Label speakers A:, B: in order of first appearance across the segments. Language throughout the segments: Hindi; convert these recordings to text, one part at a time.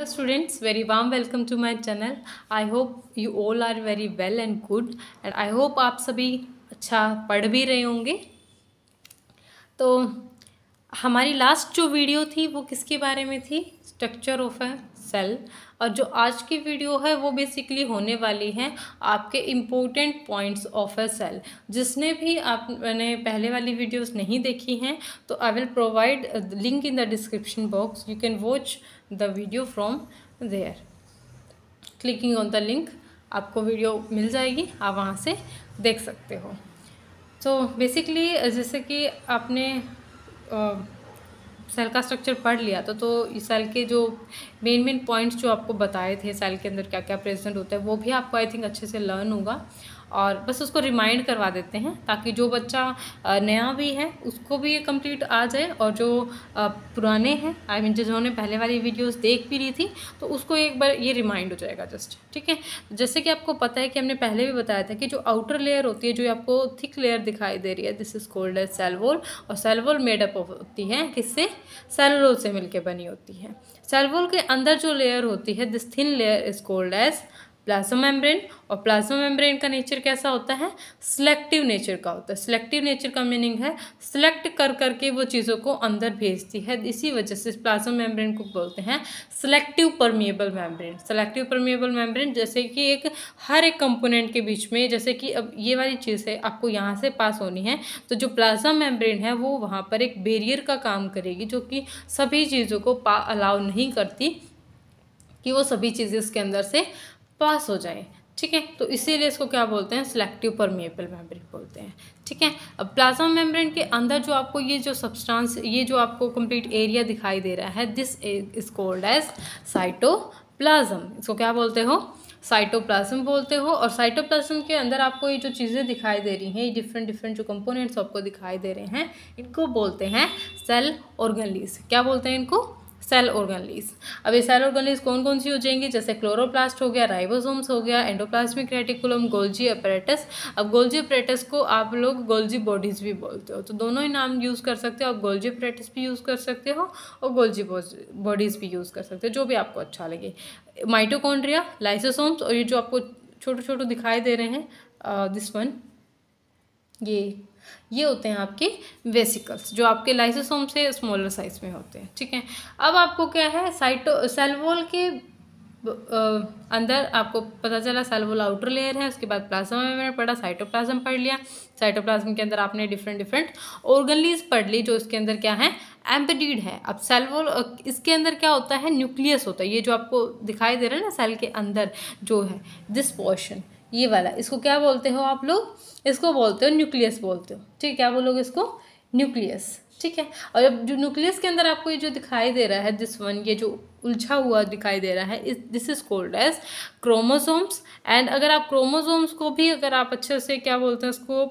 A: Hello students, very warm welcome to my channel. I hope you all are very well and good and I hope आप सभी अच्छा पढ़ भी रहे होंगे। तो हमारी लास्ट जो वीडियो थी वो किसके बारे में थी? Structure of a cell. और जो आज की वीडियो है वो बेसिकली होने वाली है आपके important points of a cell. जिसने भी आपने पहले वाली वीडियोस नहीं देखी हैं तो I will provide link in the description box, you can watch the video from there. Clicking on the link आपको वीडियो मिल जाएगी, आप वहाँ से देख सकते हो। तो बेसिकली जैसे कि आपने सेल का स्ट्रक्चर पढ़ लिया तो सेल के जो मेन पॉइंट्स जो आपको बताए थे सेल के अंदर क्या क्या प्रेजेंट होता है वो भी आपको आई थिंक अच्छे से लर्न होगा। और बस उसको रिमाइंड करवा देते हैं ताकि जो बच्चा नया भी है उसको भी ये कंप्लीट आ जाए और जो पुराने हैं आई मीन जिन्होंने पहले वाली वीडियोस देख भी ली थी तो उसको एक बार ये रिमाइंड हो जाएगा जस्ट। ठीक है, जैसे कि आपको पता है कि हमने पहले भी बताया था कि जो आउटर लेयर होती है, जो आपको थिक लेयर दिखाई दे रही है, this is called as cell wall. और सेल वॉल मेडअप होती है किससे? सेलुलोज से मिलकर बनी होती है। सेल वॉल के अंदर जो लेयर होती है, this thin layer is called as plasma membrane. और प्लाज्मा मेम्ब्रेन का नेचर कैसा होता है? सिलेक्टिव नेचर का होता है। सिलेक्टिव नेचर का मीनिंग है सिलेक्ट कर करके वो चीज़ों को अंदर भेजती है। इसी वजह से प्लाज्मा मेम्ब्रेन को बोलते हैं selective permeable membrane. Selective permeable membrane जैसे कि एक हर एक कंपोनेंट के बीच में, जैसे कि अब ये वाली चीज़ है आपको यहाँ से पास होनी है तो जो प्लाज्मा मेम्ब्रेन है वो वहाँ पर एक बैरियर का काम करेगी जो कि सभी चीज़ों को अलाउ नहीं करती कि वो सभी चीज़ें इसके अंदर से पास हो जाए। ठीक है, तो इसीलिए इसको क्या बोलते हैं? सिलेक्टिव परमिएबल मेम्ब्रेन बोलते हैं। ठीक है, अब प्लाज्मा मेम्ब्रेन के अंदर जो आपको ये जो सब्सटेंस, ये जो आपको कंप्लीट एरिया दिखाई दे रहा है, this is called as cytoplasm. इसको क्या बोलते हो? साइटोप्लाज्म बोलते हो। और साइटोप्लाज्म के अंदर आपको ये जो चीज़ें दिखाई दे रही हैं, डिफरेंट जो कंपोनेंट्स आपको दिखाई दे रहे हैं, इनको बोलते हैं सेल ऑर्गेनलीज। क्या बोलते हैं इनको? Cell organelles. अब ये सेल ऑर्गेनलीज कौन कौन सी हो जाएंगी? जैसे क्लोरोप्लास्ट हो गया, राइबोसोम्स हो गया, एंडोप्लाज्मिक रेटिकुलम, गोल्जी अपैरेटस। अब गोल्जी अपैरेटस को आप लोग गोल्जी बॉडीज भी बोलते हो, तो दोनों ही नाम यूज़ कर सकते हो। आप गोल्जी अपैरेटस भी यूज़ कर सकते हो और गोल्जी बॉडीज भी यूज़ कर सकते हो, जो भी आपको अच्छा लगे। माइटोकॉन्ड्रिया, लाइसोसोम्स, और ये जो आपको छोटे छोटे दिखाई दे रहे हैं दिस वन, ये होते हैं आपके वेसिकल्स जो आपके लाइसोसोम से स्मॉलर साइज में होते हैं। ठीक है, अब आपको क्या है, सेल वॉल के अंदर आपको पता चला सेल वॉल आउटर लेयर है, उसके बाद प्लाज्मा मेम्ब्रेन पढ़ा, साइटोप्लाज्म पढ़ लिया। साइटोप्लाज्म के अंदर आपने डिफरेंट ऑर्गेनलीज पढ़ ली जो इसके अंदर क्या है? एम्बेडेड है। अब सेल वॉल इसके अंदर क्या होता है? न्यूक्लियस होता है। ये जो आपको दिखाई दे रहा है ना सेल के अंदर जो है दिस पोर्शन, ये वाला, इसको क्या बोलते हो आप लोग? इसको बोलते हो न्यूक्लियस बोलते हो। ठीक, क्या बोलोगे इसको? न्यूक्लियस। ठीक है, और अब जो न्यूक्लियस के अंदर आपको ये जो दिखाई दे रहा है दिस वन, ये जो उलझा हुआ दिखाई दे रहा है, this is called as chromosomes. And अगर आप क्रोमोसोम्स को भी, अगर आप अच्छे से क्या बोलते हैं उसको,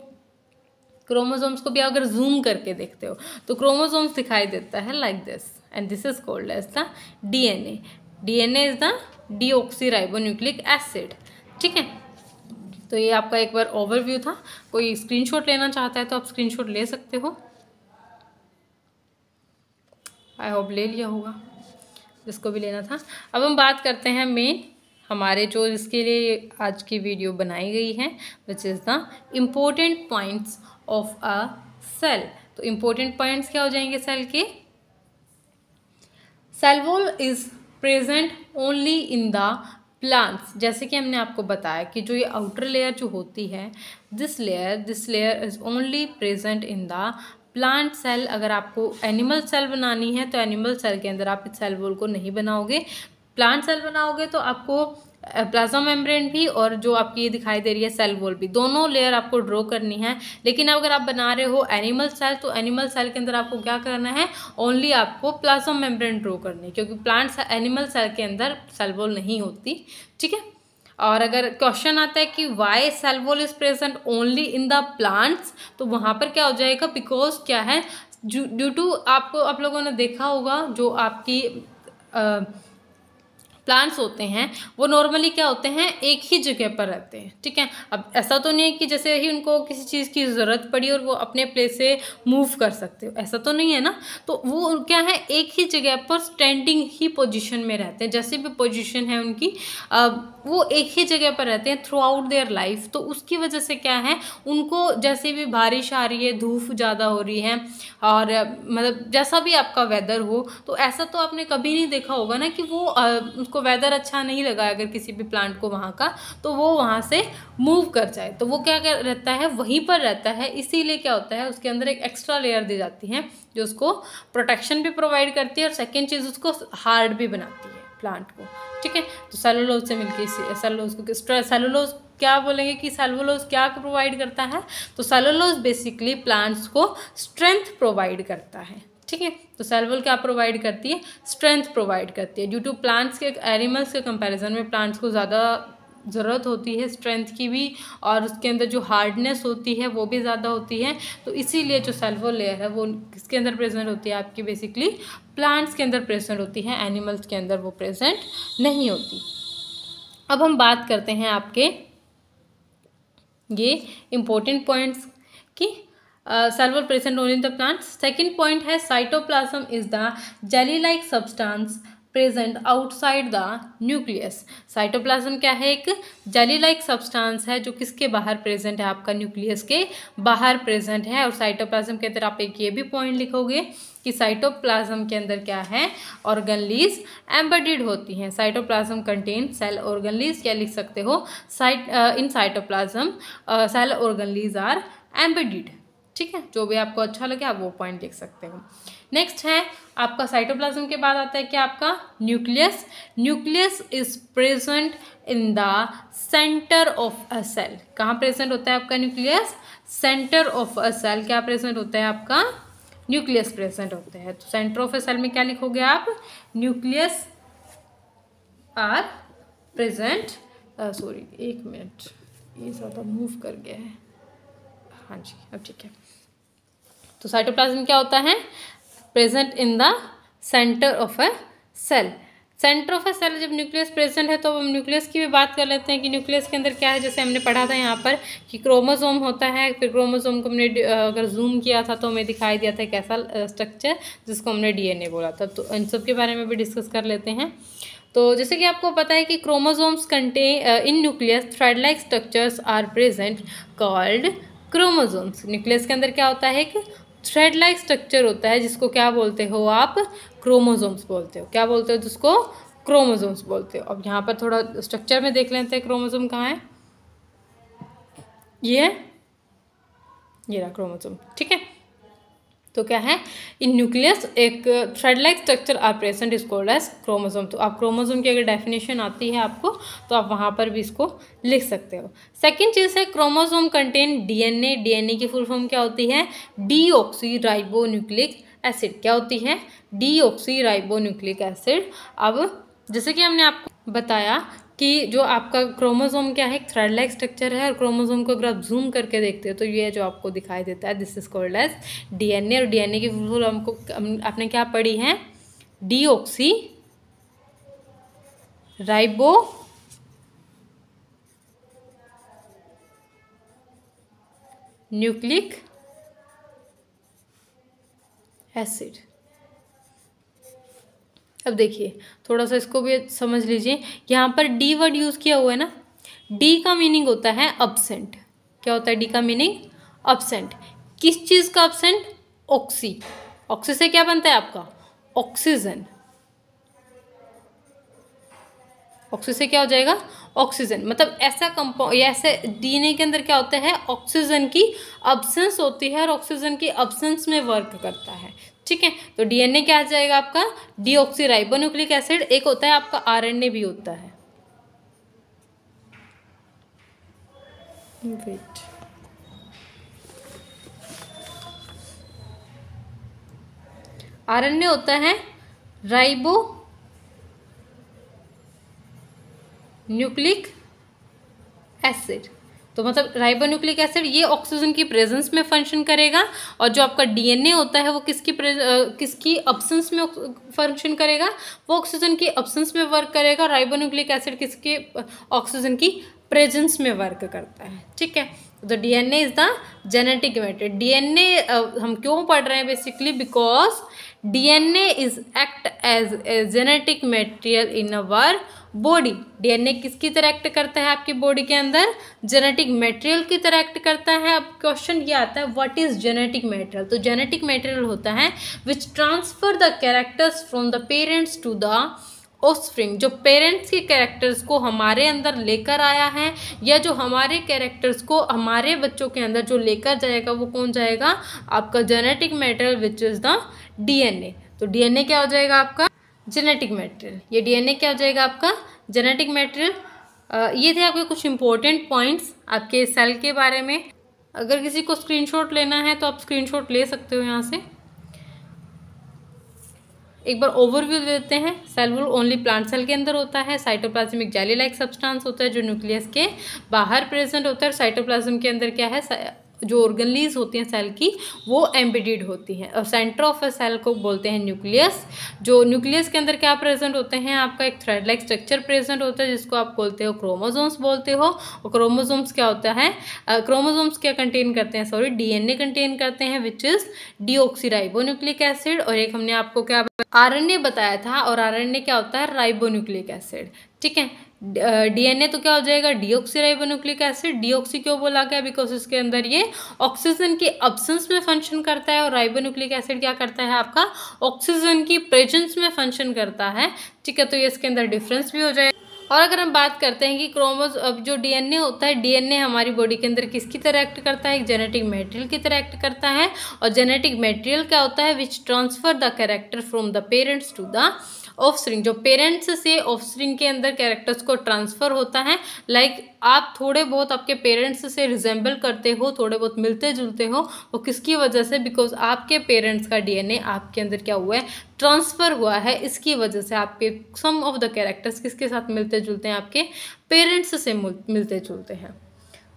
A: क्रोमोसोम्स को भी अगर जूम करके देखते हो तो क्रोमोसोम्स दिखाई देता है like this, and this is called as the DNA. DNA is the deoxyribonucleic acid. ठीक है, तो ये आपका एक बार ओवरव्यू था। कोई स्क्रीनशॉट लेना चाहता है तो आप स्क्रीनशॉट ले सकते हो। आई होप ले लिया होगा जिसको भी लेना था। अब हम बात करते हैं मेन हमारे जो इसके लिए आज की वीडियो बनाई गई है, which is the important points of a cell. तो इम्पोर्टेंट पॉइंट्स क्या हो जाएंगे सेल के? Cell wall is present only in the plants. जैसे कि हमने आपको बताया कि जो ये आउटर लेयर जो होती है, this layer is only present in the plant cell. अगर आपको एनिमल सेल बनानी है तो एनिमल सेल के अंदर आप इस सेल वॉल को नहीं बनाओगे। प्लांट सेल बनाओगे तो आपको प्लाज्मा मेम्ब्रेन भी और जो आपकी ये दिखाई दे रही है सेल वॉल भी, दोनों लेयर आपको ड्रॉ करनी है। लेकिन अगर आप बना रहे हो एनिमल सेल तो एनिमल सेल के अंदर आपको क्या करना है? ओनली आपको प्लाज्मा मेम्ब्रेन ड्रॉ करनी है, क्योंकि प्लांट एनिमल सेल के अंदर सेल वॉल नहीं होती। ठीक है, और अगर क्वेश्चन आता है कि why cell wall is present only in the plants, तो वहाँ पर क्या हो जाएगा? बिकॉज क्या है, ड्यू टू आप लोगों ने देखा होगा जो आपकी प्लांट्स होते हैं वो नॉर्मली क्या होते हैं, एक ही जगह पर रहते हैं, ठीक है। अब ऐसा तो नहीं है कि जैसे ही उनको किसी चीज़ की ज़रूरत पड़ी और वो अपने प्लेस से मूव कर सकते हो, ऐसा तो नहीं है ना। तो वो क्या है, एक ही जगह पर स्टैंडिंग ही पोजीशन में रहते हैं, जैसे भी पोजीशन है उनकी वो एक ही जगह पर रहते हैं थ्रू आउट देयर लाइफ। तो उसकी वजह से क्या है, उनको जैसे भी बारिश आ रही है, धूप ज़्यादा हो रही है, और मतलब जैसा भी आपका वेदर हो, तो ऐसा तो आपने कभी नहीं देखा होगा ना कि वो उसको वेदर अच्छा नहीं लगा अगर किसी भी प्लांट को वहाँ का, तो वो वहाँ से मूव कर जाए। तो वो क्या रहता है, वहीं पर रहता है। इसीलिए क्या होता है, उसके अंदर एक एक्स्ट्रा लेयर दी जाती है जो उसको प्रोटेक्शन भी प्रोवाइड करती है, और सेकेंड चीज़ उसको हार्ड भी बनाती है प्लांट को, ठीक है। तो सेलुलोज से मिलकर सेलुलोज को सेलुलोज क्या बोलेंगे कि सेलुलोज क्या प्रोवाइड करता है, तो सेलुलोज बेसिकली प्लांट्स को स्ट्रेंथ प्रोवाइड करता है, ठीक है। तो सेलुलोज क्या प्रोवाइड करती है, स्ट्रेंथ प्रोवाइड करती है। ड्यू टू प्लांट्स के एनिमल्स के कंपैरिजन में प्लांट्स को ज़्यादा ज़रूरत होती है स्ट्रेंथ की भी, और उसके अंदर जो हार्डनेस होती है वो भी ज़्यादा होती है। तो इसीलिए जो सेलुलोज लेयर है वो किसके अंदर प्रेजेंट होती है, आपकी बेसिकली प्लांट्स के अंदर प्रेजेंट होती है, एनिमल्स के अंदर वो प्रेजेंट नहीं होती। अब हम बात करते हैं आपके ये इम्पोर्टेंट पॉइंट्स की cellulose present only in the plants. Second point है cytoplasm is the jelly like substance present outside the nucleus. Cytoplasm क्या है, एक जेली लाइक सब्सटेंस है जो किसके बाहर प्रेजेंट है, आपका न्यूक्लियस के बाहर प्रेजेंट है। और साइटोप्लाज्म के अंदर आप एक ये भी पॉइंट लिखोगे कि साइटोप्लाज्म के अंदर क्या है, ऑर्गेनलीज एम्बेडेड होती हैं। साइटोप्लाज्म कंटेन सेल ऑर्गेनलीज, क्या लिख सकते हो, in cytoplasm cell organelles are embedded, ठीक है। जो भी आपको अच्छा लगे आप वो पॉइंट लिख सकते हो। नेक्स्ट है आपका साइटोप्लाज्म के बाद आता है क्या, आपका nucleus. Nucleus is present in the centre of a cell. कहाँ प्रेजेंट होता है आपका nucleus, centre of a cell. क्या प्रेजेंट होता है आपका, न्यूक्लियस प्रेजेंट होता है। तो सेंटर ऑफ अ सेल में क्या लिखोगे आप, न्यूक्लियस आर प्रेजेंट। सॉरी एक मिनट, ये ज़्यादा मूव कर गया है, हाँ जी अब ठीक है। तो साइटोप्लाज्म क्या होता है, present in the centre of a cell. Centre of a cell जब न्यूक्लियस प्रेजेंट है तो हम न्यूक्लियस की भी बात कर लेते हैं कि न्यूक्लियस के अंदर क्या है। जैसे हमने पढ़ा था यहाँ पर कि क्रोमोसोम होता है, फिर क्रोमोसोम को हमने अगर जूम किया था तो हमें दिखाई दिया था एक ऐसा स्ट्रक्चर जिसको हमने डीएनए बोला था। तो इन सब के बारे में भी डिस्कस कर लेते हैं। तो जैसे कि आपको पता है कि chromosomes contain in nucleus thread like structures are present called chromosomes. Nucleus के अंदर क्या होता है, एक थ्रेड लाइक स्ट्रक्चर होता है जिसको क्या बोलते हो आप, क्रोमोसोम्स बोलते हो। क्या बोलते हो, जिसको क्रोमोसोम्स बोलते हो। अब यहाँ पर थोड़ा स्ट्रक्चर में देख लेते हैं क्रोमोसोम कहाँ है, ये रहा क्रोमोसोम, ठीक है। तो क्या है, इन न्यूक्लियस एक thread like structure are present is called as chromosome. तो आप क्रोमोसोम की अगर डेफिनेशन आती है आपको तो आप वहाँ पर भी इसको लिख सकते हो। सेकंड चीज़ है क्रोमोसोम कंटेन डीएनए। डीएनए की फुल फॉर्म क्या होती है, डीऑक्सी राइबो न्यूक्लिक एसिड। क्या होती है, डीऑक्सी राइबो न्यूक्लिक एसिड। अब जैसे कि हमने आपको बताया कि जो आपका क्रोमोसोम क्या है, एक थ्रेड लाइक स्ट्रक्चर है, और क्रोमोसोम को अगर आप जूम करके देखते हो तो ये जो आपको दिखाई देता है this is called as DNA. और डीएनए की फुल हमको आपने क्या पढ़ी है, डीऑक्सी राइबो न्यूक्लिक एसिड। अब देखिए थोड़ा सा इसको भी समझ लीजिए, यहाँ पर डी वर्ड यूज़ किया हुआ है ना। डी का मीनिंग होता है अब्सेंट। क्या होता है डी का मीनिंग, अब्सेंट। किस चीज़ का अब्सेंट, ऑक्सी। ऑक्सी से क्या बनता है आपका, ऑक्सीजन। ऑक्सी से क्या हो जाएगा, ऑक्सीजन। मतलब ऐसा कंपाउंड या ऐसे डीएनए के अंदर क्या होता है, ऑक्सीजन की अब्सेंस होती है और ऑक्सीजन की अब्सेंस में वर्क करता है, ठीक है। तो डीएनए क्या आ जाएगा आपका, डीऑक्सी राइबो न्यूक्लिक एसिड। एक होता है आपका आरएनए भी होता है, वेट आरएनए होता है राइबो न्यूक्लिक एसिड, तो मतलब राइबोन्यूक्लिक एसिड ये ऑक्सीजन की प्रेजेंस में फंक्शन करेगा, और जो आपका डीएनए होता है वो किसकी अब्सेंस में फंक्शन करेगा, वो ऑक्सीजन की अब्सेंस में वर्क करेगा। राइबोन्यूक्लिक एसिड किसके ऑक्सीजन की प्रेजेंस में वर्क करता है। ठीक है, तो DNA is the genetic material. DNA हम क्यों पढ़ रहे हैं basically, because DNA is act as a genetic material in our body. DNA किसकी तरह एक्ट करता है आपकी बॉडी के अंदर, जेनेटिक मटेरियल की तरह एक्ट करता है। अब क्वेश्चन ये आता है व्हाट इज जेनेटिक मटेरियल। तो जेनेटिक मटेरियल होता है which transfer the characters from the parents to the offspring. जो पेरेंट्स के कैरेक्टर्स को हमारे अंदर लेकर आया है, या जो हमारे कैरेक्टर्स को हमारे बच्चों के अंदर जो लेकर जाएगा, वो कौन जाएगा, आपका genetic material which is the DNA. तो डीएनए क्या हो जाएगा आपका, जेनेटिक मटेरियल। ये डीएनए क्या हो जाएगा आपका, जेनेटिक मटेरियल। ये थे आपके कुछ इंपॉर्टेंट पॉइंट्स आपके सेल के बारे में। अगर किसी को स्क्रीनशॉट लेना है तो आप स्क्रीनशॉट ले सकते हो यहाँ से। एक बार ओवरव्यू देते हैं। Cell wall only plant cell के अंदर होता है। साइटोप्लाज्म एक जेली लाइक सब्सटेंस होता है जो न्यूक्लियस के बाहर प्रेजेंट होता है। साइटोप्लाज्म के अंदर क्या है, जो ऑर्गेनलीज होती हैं सेल की, वो एम्बेडेड होती हैं। और सेंटर ऑफ ए सेल को बोलते हैं न्यूक्लियस। जो न्यूक्लियस के अंदर क्या प्रेजेंट होते हैं, आपका एक थ्रेड लाइक स्ट्रक्चर प्रेजेंट होता है जिसको आप बोलते हो क्रोमोसोम्स बोलते हो। और क्रोमोसोम्स क्या होता है, क्रोमोसोम्स क्या कंटेन करते हैं, सॉरी डीएनए कंटेन करते हैं विच इज डीऑक्सीराइबोन्यूक्लिक एसिड। और एक हमने आपको क्या आरएनए बताया था, और आरएनए क्या होता है, राइबोन्यूक्लिक एसिड। ठीक है, डीएनए तो क्या हो जाएगा, डीऑक्सीराइबोन्यूक्लिक एसिड। डीऑक्सी क्यों बोला गया, बिकॉज इसके अंदर ये ऑक्सीजन की अब्सेंस में फंक्शन करता है, और राइबोन्यूक्लिक एसिड क्या करता है आपका, ऑक्सीजन की प्रेजेंस में फंक्शन करता है। ठीक है, तो ये इसके अंदर डिफरेंस भी हो जाएगा। और अगर हम बात करते हैं कि अब जो डीएनए होता है, डीएनए हमारी बॉडी के अंदर किसकी तरह एक्ट करता है, एक जेनेटिक मटेरियल की तरह एक्ट करता है। और जेनेटिक मटेरियल क्या होता है, which transfer the character from the parents to the offspring. जो पेरेंट्स से ऑफस्प्रिंग के अंदर कैरेक्टर्स को ट्रांसफर होता है। लाइक आप थोड़े बहुत आपके पेरेंट्स से रिजेंबल करते हो, थोड़े बहुत मिलते जुलते हो, वो किसकी वजह से, बिकॉज आपके पेरेंट्स का डीएनए आपके अंदर क्या हुआ है, ट्रांसफर हुआ है। इसकी वजह से आपके सम ऑफ द कैरेक्टर्स किसके साथ मिलते जुलते हैं, आपके पेरेंट्स से मिलते जुलते हैं।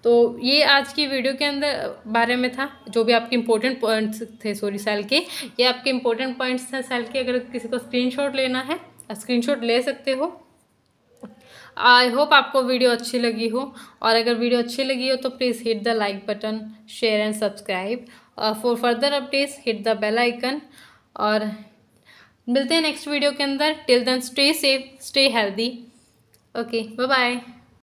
A: तो ये आज की वीडियो के अंदर बारे में था, जो भी आपके इंपॉर्टेंट पॉइंट्स थे, सॉरी सेल के, ये आपके इंपॉर्टेंट पॉइंट्स थे सेल के। अगर किसी को स्क्रीनशॉट लेना है, स्क्रीनशॉट ले सकते हो। आई होप आपको वीडियो अच्छी लगी हो, और अगर वीडियो अच्छी लगी हो तो please hit the like button, share and subscribe. For further updates hit the bell icon. और मिलते हैं नेक्स्ट वीडियो के अंदर। Till then stay safe, stay healthy. Okay, bye bye.